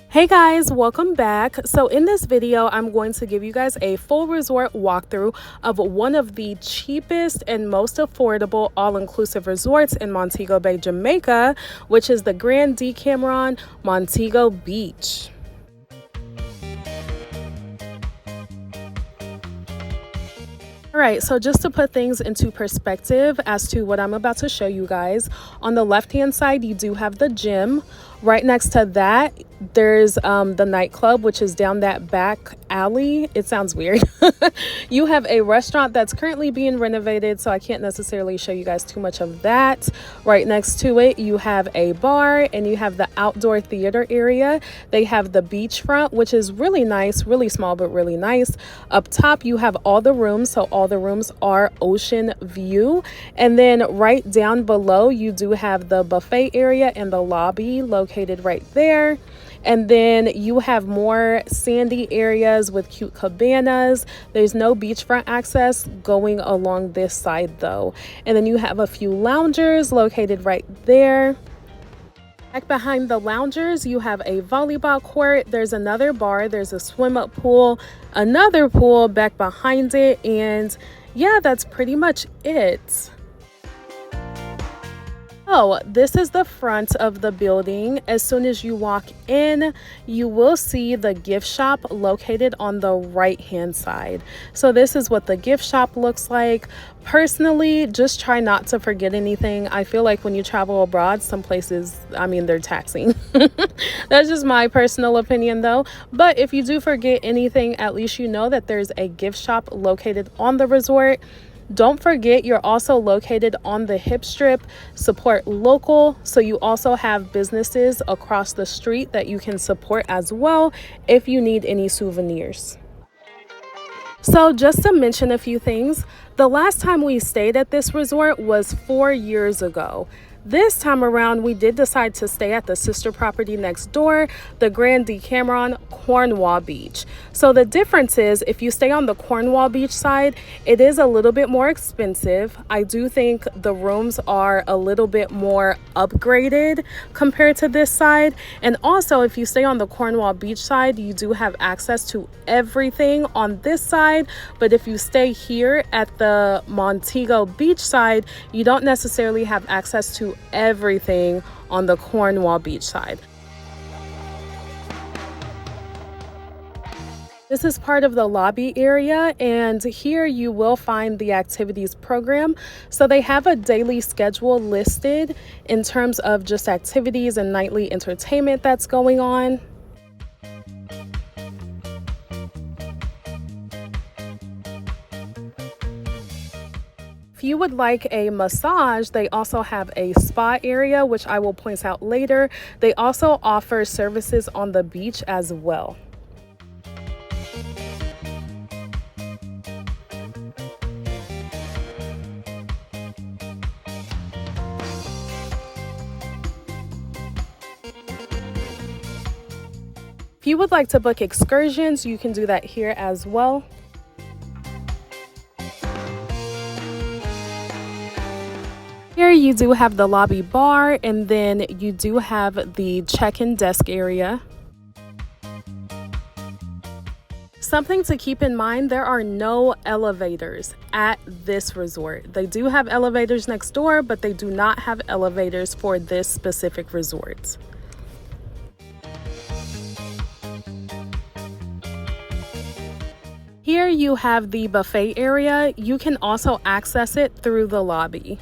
Hey guys, welcome back. So in this video, I'm going to give you guys a full resort walkthrough of one of the cheapest and most affordable all-inclusive resorts in Montego Bay, Jamaica, which is the Grand Decameron Montego Beach. All right, so just to put things into perspective as to what I'm about to show you guys, on the left-hand side, you do have the gym. Right next to that, there's the nightclub, which is down that back alley. It sounds weird. You have a restaurant that's currently being renovated, so I can't necessarily show you guys too much of that. Right next to it, you have a bar and you have the outdoor theater area. They have the beachfront, which is really nice, really small, but really nice. Up top, you have all the rooms, so all the rooms are ocean view. And then right down below, you do have the buffet area and the lobby located right there. And then you have more sandy areas with cute cabanas. There's no beachfront access going along this side though. And then you have a few loungers located right there. Back behind the loungers, you have a volleyball court. There's another bar. There's a swim-up pool, another pool back behind it. And yeah, that's pretty much it. Oh, this is the front of the building. As soon as you walk in, you will see the gift shop located on the right-hand side. So this is what the gift shop looks like. Personally, just try not to forget anything. I feel like when you travel abroad, some places, I mean, they're taxing. That's just my personal opinion though. But if you do forget anything, at least you know that there's a gift shop located on the resort. Don't forget, you're also located on the hip strip. Support local. So you also have businesses across the street that you can support as well if you need any souvenirs. So just to mention a few things, the last time we stayed at this resort was 4 years ago. This time around, we did decide to stay at the sister property next door, the Grand Decameron Cornwall Beach. So the difference is, if you stay on the Cornwall Beach side, it is a little bit more expensive. I do think the rooms are a little bit more upgraded compared to this side. And also, if you stay on the Cornwall Beach side, you do have access to everything on this side. But if you stay here at the Montego Beach side, you don't necessarily have access to everything on the Cornwall Beach side. This is part of the lobby area, and here you will find the activities program. So they have a daily schedule listed in terms of just activities and nightly entertainment that's going on. If you would like a massage, they also have a spa area, which I will point out later. They also offer services on the beach as well. If you would like to book excursions, you can do that here as well. Here you do have the lobby bar, and then you do have the check-in desk area. Something to keep in mind, there are no elevators at this resort. They do have elevators next door, but they do not have elevators for this specific resort. Here you have the buffet area. You can also access it through the lobby.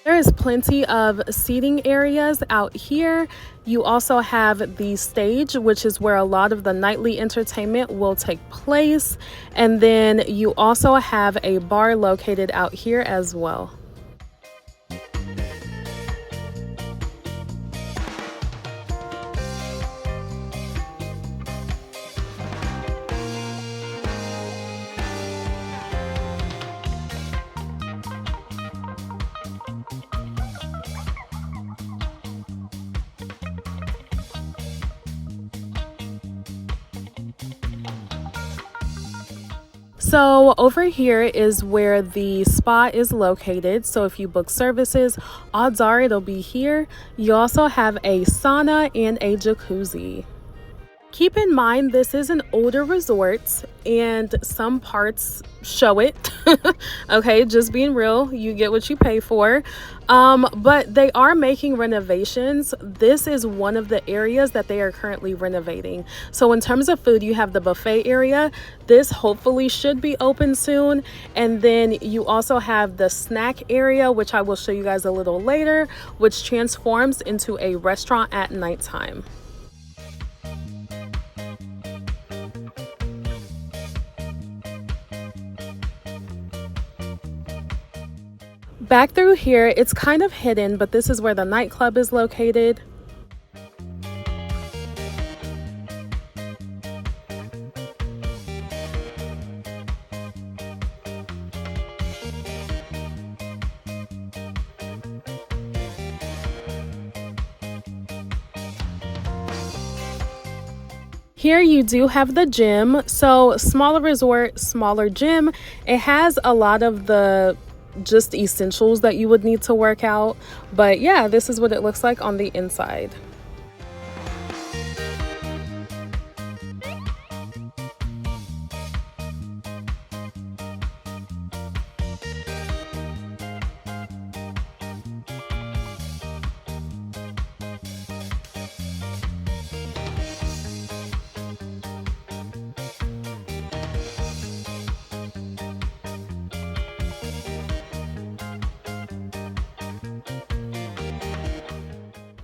There is plenty of seating areas out here. You also have the stage, which is where a lot of the nightly entertainment will take place. And then you also have a bar located out here as well. So over here is where the spa is located. So if you book services, odds are it'll be here. You also have a sauna and a jacuzzi. Keep in mind, this is an older resort and some parts show it. Okay, just being real, you get what you pay for. But they are making renovations. This is one of the areas that they are currently renovating. So in terms of food, you have the buffet area. This hopefully should be open soon. And then you also have the snack area, which I will show you guys a little later, which transforms into a restaurant at nighttime. Back through here, it's kind of hidden, but this is where the nightclub is located. Here you do have the gym. So smaller resort, smaller gym. It has a lot of the just essentials that you would need to work out, but yeah, this is what it looks like on the inside.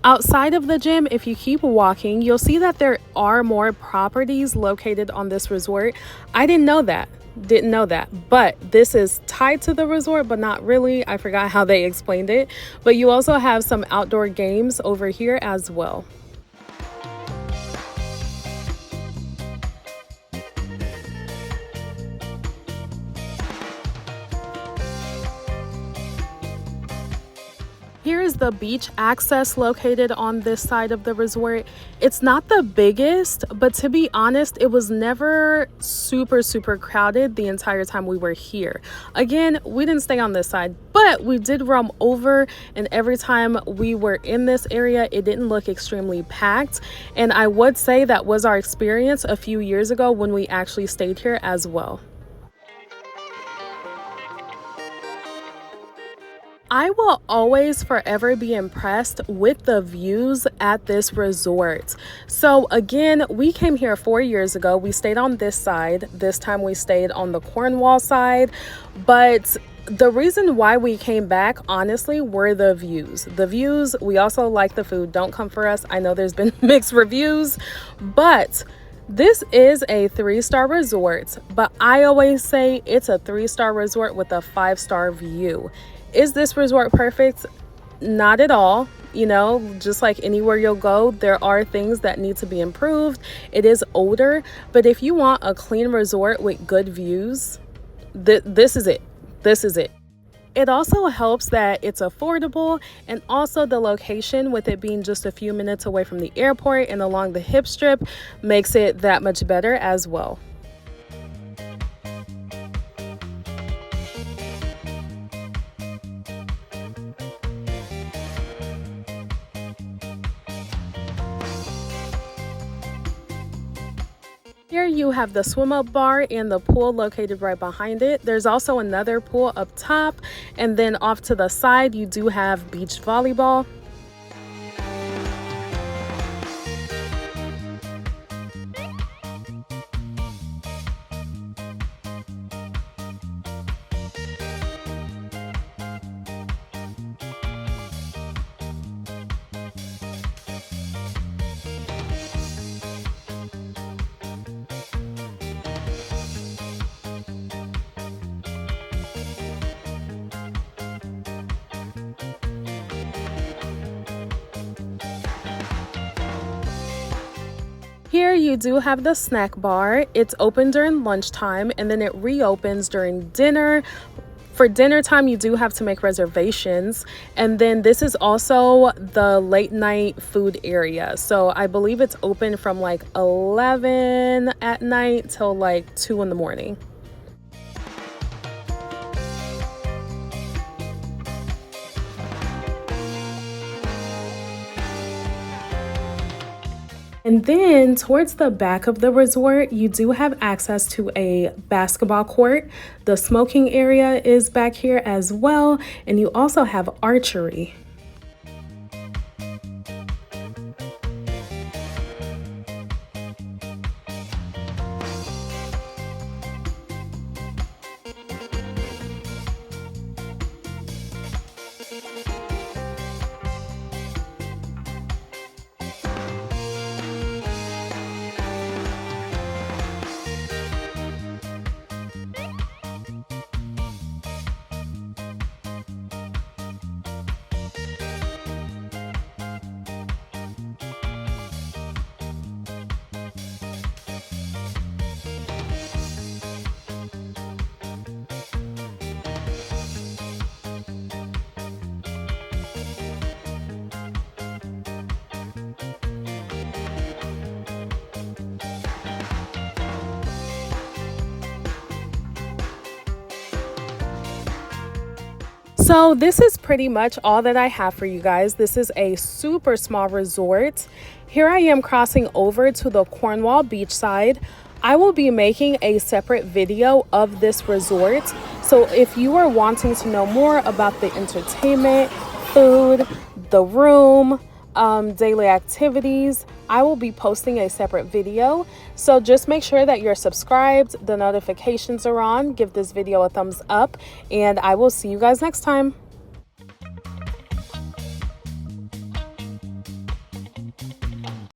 Outside of the gym, if you keep walking, you'll see that there are more properties located on this resort. I didn't know that, but this is tied to the resort, but not really. I forgot how they explained it, but you also have some outdoor games over here as well. Here is the beach access located on this side of the resort. It's not the biggest, but to be honest, it was never super crowded the entire time we were here. Again, we didn't stay on this side, but we did roam over, and every time we were in this area, it didn't look extremely packed. And I would say that was our experience a few years ago when we actually stayed here as well. I will always forever be impressed with the views at this resort. So again, we came here 4 years ago. We stayed on this side. This time we stayed on the Cornwall side. But the reason why we came back, honestly, were the views. The views, we also like the food. Don't come for us. I know there's been mixed reviews, but this is a 3-star resort. But I always say it's a 3-star resort with a 5-star view. Is this resort perfect? Not at all. You know, just like anywhere you'll go, there are things that need to be improved. It is older, but if you want a clean resort with good views, this is it. This is it. It also helps that it's affordable, and also the location, with it being just a few minutes away from the airport and along the hip strip, makes it that much better as well. Here you have the swim up bar and the pool located right behind it. There's also another pool up top, and then off to the side you do have beach volleyball. Here you do have the snack bar. It's open during lunchtime, and then it reopens during dinner. For dinner time, you do have to make reservations. And then this is also the late night food area. So I believe it's open from like 11 at night till like 2 in the morning. And then towards the back of the resort, you do have access to a basketball court. The smoking area is back here as well, and you also have archery. So this is pretty much all that I have for you guys. This is a super small resort. Here I am crossing over to the Cornwall beachside. I will be making a separate video of this resort. So if you are wanting to know more about the entertainment, food, the room, daily activities, I will be posting a separate video. So just make sure that you're subscribed, the notifications are on, give this video a thumbs up, and I will see you guys next time.